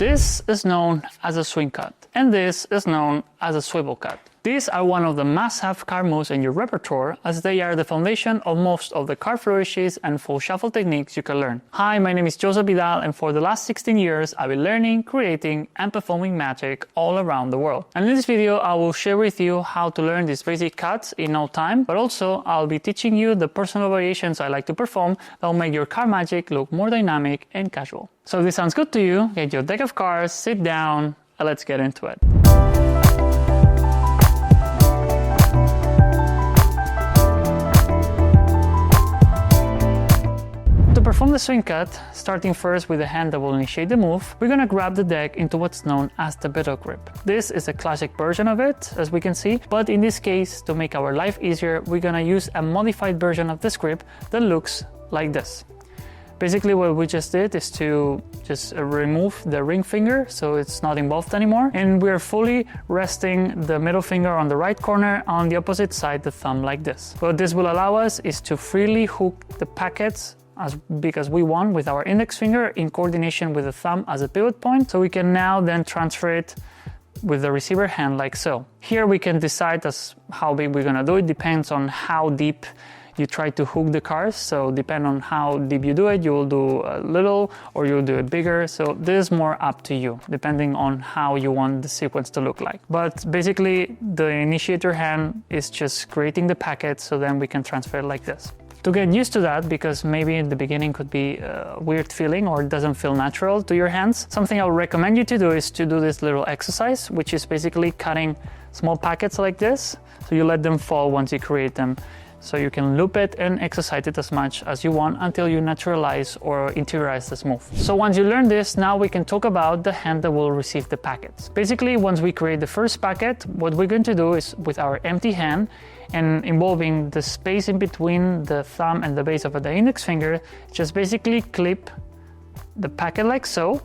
This is known as a swing cut, and this is known as a swivel cut. These are one of the must-have card moves in your repertoire, as they are the foundation of most of the card flourishes and full shuffle techniques you can learn. Hi, my name is Josep Vidal, and for the last 16 years I've been learning, creating and performing magic all around the world. And in this video I will share with you how to learn these basic cuts in no time, but also I'll be teaching you the personal variations I like to perform that will make your card magic look more dynamic and casual. So if this sounds good to you, get your deck of cards, sit down, and let's get into it. To perform the swing cut, starting first with the hand that will initiate the move, we're gonna grab the deck into what's known as the Vidal grip. This is a classic version of it, as we can see, but in this case, to make our life easier, we're gonna use a modified version of this grip that looks like this. Basically what we just did is to just remove the ring finger so it's not involved anymore, and we're fully resting the middle finger on the right corner, on the opposite side the thumb, like this. What this will allow us is to freely hook the packets as big as we want with our index finger in coordination with the thumb as a pivot point, so we can now then transfer it with the receiver hand like so. Here we can decide as how big we're gonna do it, depends on how deep you try to hook the cards, so depending on how deep you do it, you will do a little or you'll do it bigger, so this is more up to you, depending on how you want the sequence to look like. But basically the initiator hand is just creating the packet, so then we can transfer it like this. To get used to that, because maybe in the beginning could be a weird feeling or it doesn't feel natural to your hands, something I would recommend you to do is to do this little exercise, which is basically cutting small packets like this, so you let them fall once you create them. So you can loop it and exercise it as much as you want until you naturalize or interiorize this move. So once you learn this, now we can talk about the hand that will receive the packets. Basically, once we create the first packet, what we're going to do is with our empty hand and involving the space in between the thumb and the base of the index finger, just basically clip the packet like so,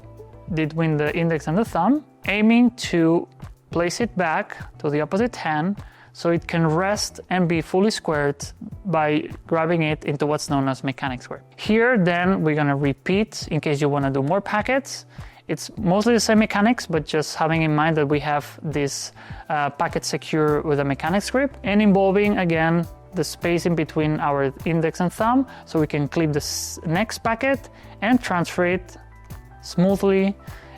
between the index and the thumb, aiming to place it back to the opposite hand, so it can rest and be fully squared by grabbing it into what's known as mechanics grip. Here then we're gonna repeat in case you wanna do more packets. It's mostly the same mechanics, but just having in mind that we have this packet secure with a mechanics grip, and involving again the space in between our index and thumb, so we can clip the next packet and transfer it smoothly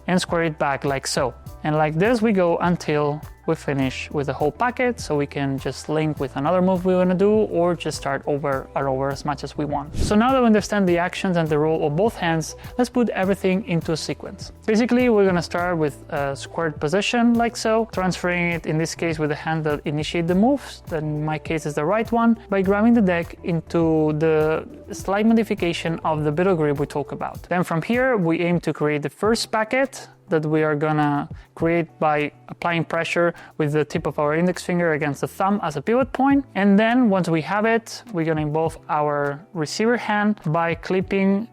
and square it back like so. And like this we go until we finish with the whole packet, so we can just link with another move we want to do or just start over and over as much as we want. So now that we understand the actions and the role of both hands, let's put everything into a sequence. Basically we're going to start with a squared position like so, transferring it in this case with the hand that initiate the moves, that in my case is the right one, by grabbing the deck into the slight modification of the Vidal grip we talked about. Then from here we aim to create the first packet that we are gonna create by applying pressure with the tip of our index finger against the thumb as a pivot point. And then once we have it, we're gonna involve our receiver hand by clipping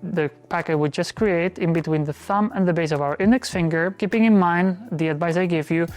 the packet we just create in between the thumb and the base of our index finger, keeping in mind the advice I give you.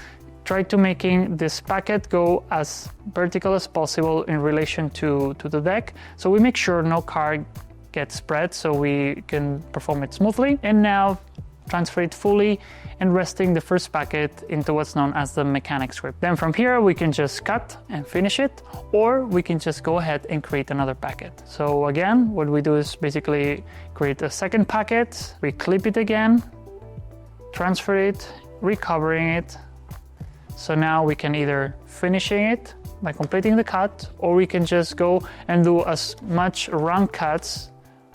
Try to making this packet go as vertical as possible in relation to the deck, so we make sure no card gets spread, so we can perform it smoothly. And now transfer it fully and resting the first packet into what's known as the mechanics grip. Then from here we can just cut and finish it, or we can just go ahead and create another packet. So again, what we do is basically create a second packet, we clip it again, transfer it, recovering it. So now we can either finishing it by completing the cut, or we can just go and do as much round cuts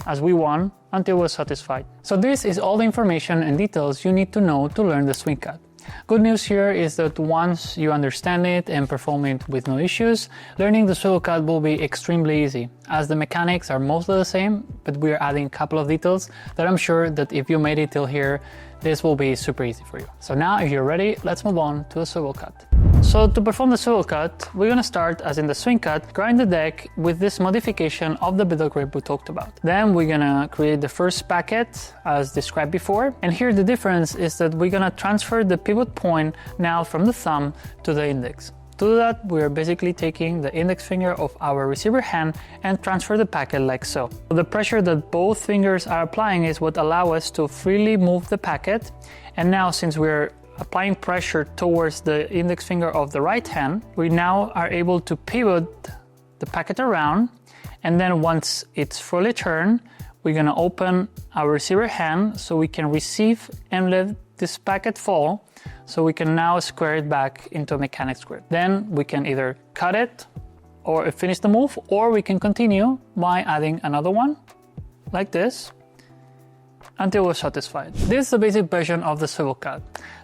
as we want until we're satisfied. So this is all the information and details you need to know to learn the swing cut. Good news here is that once you understand it and perform it with no issues, learning the swivel cut will be extremely easy, as the mechanics are mostly the same, but we are adding a couple of details that I'm sure that if you made it till here, this will be super easy for you. So now if you're ready, let's move on to the swivel cut. So to perform the swivel cut, we're gonna start, as in the swing cut, grind the deck with this modification of the Vidal grip we talked about. Then we're gonna create the first packet as described before, and here the difference is that we're gonna transfer the pivot point now from the thumb to the index. To do that, we're basically taking the index finger of our receiver hand and transfer the packet like so. The pressure that both fingers are applying is what allows us to freely move the packet. And now, since we're applying pressure towards the index finger of the right hand, we now are able to pivot the packet around. And then once it's fully turned, we're gonna open our receiver hand so we can receive and let this packet fall, so we can now square it back into a mechanics grip. Then we can either cut it or finish the move, or we can continue by adding another one like this until we're satisfied. This is the basic version of the Swivel Cut.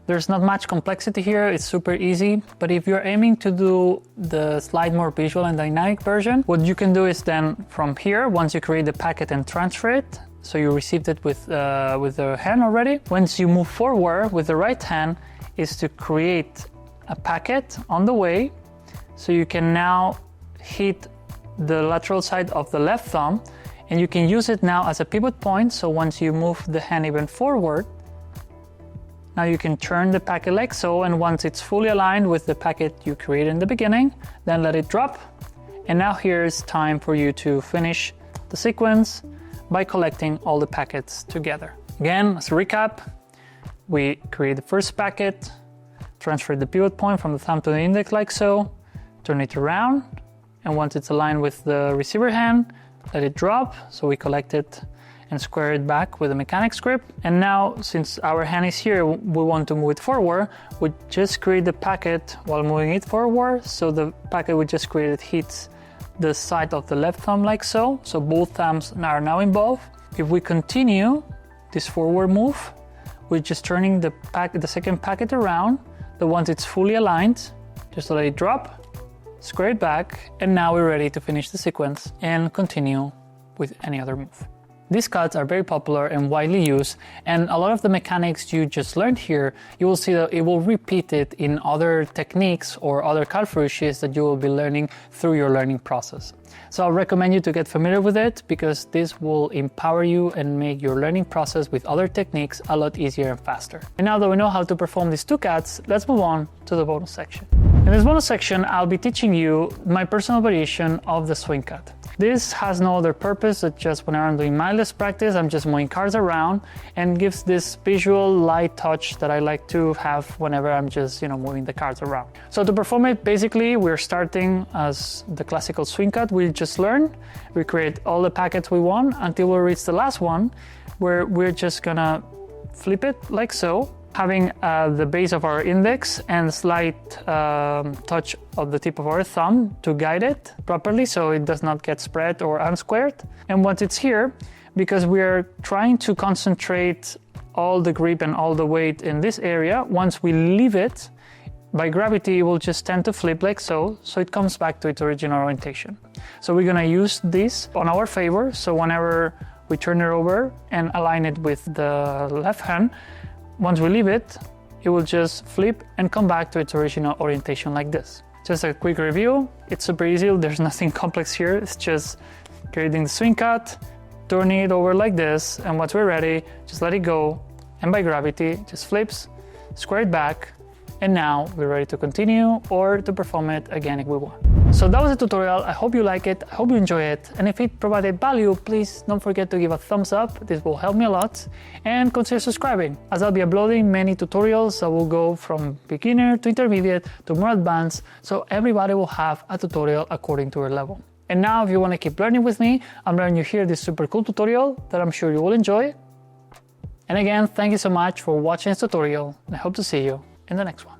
There's not much complexity here, it's super easy, but if you're aiming to do the slightly more visual and dynamic version, what you can do is then from here, once you create the packet and transfer it, so you received it with the hand already, once you move forward with the right hand, is to create a packet on the way, so you can now hit the lateral side of the left thumb, and you can use it now as a pivot point. So once you move the hand even forward, now you can turn the packet like so, and once it's fully aligned with the packet you created in the beginning, then let it drop. And now here's time for you to finish the sequence by collecting all the packets together. Again, as a recap, we create the first packet, transfer the pivot point from the thumb to the index like so, turn it around, and once it's aligned with the receiver hand, let it drop, so we collect it and square it back with a mechanics grip. And now, since our hand is here, we want to move it forward, we just create the packet while moving it forward, so the packet we just created hits the side of the left thumb like so, so both thumbs are now involved. If we continue this forward move, we're just turning the second packet around, the once it's fully aligned, just let it drop, square it back, and now we're ready to finish the sequence and continue with any other move. These cuts are very popular and widely used, and a lot of the mechanics you just learned here, you will see that it will repeat it in other techniques or other cut flourishes that you will be learning through your learning process. So I recommend you to get familiar with it, because this will empower you and make your learning process with other techniques a lot easier and faster. And now that we know how to perform these two cuts, let's move on to the bonus section. In this bonus section, I'll be teaching you my personal variation of the swing cut. This has no other purpose than just whenever I'm doing mindless practice, I'm just moving cards around, and gives this visual light touch that I like to have whenever I'm just, moving the cards around. So to perform it, basically, we're starting as the classical swing cut we just learned. We create all the packets we want until we reach the last one, where we're just gonna flip it like so, having the base of our index and slight touch of the tip of our thumb to guide it properly so it does not get spread or unsquared. And once it's here, because we're trying to concentrate all the grip and all the weight in this area, once we leave it, by gravity it will just tend to flip like so, so it comes back to its original orientation. So we're gonna use this on our favor, so whenever we turn it over and align it with the left hand, once we leave it, it will just flip and come back to its original orientation like this. Just a quick review, it's super easy, there's nothing complex here, it's just creating the swing cut, turning it over like this, and once we're ready, just let it go, and by gravity, it just flips, square it back, and now we're ready to continue or to perform it again if we want. So that was the tutorial. I hope you like it, I hope you enjoy it, and if it provided value, please don't forget to give a thumbs up. This will help me a lot, and consider subscribing, as I'll be uploading many tutorials that will go from beginner to intermediate to more advanced, so everybody will have a tutorial according to their level. And now, if you want to keep learning with me, I'm letting you hear this super cool tutorial that I'm sure you will enjoy. And again, thank you so much for watching this tutorial, and I hope to see you in the next one.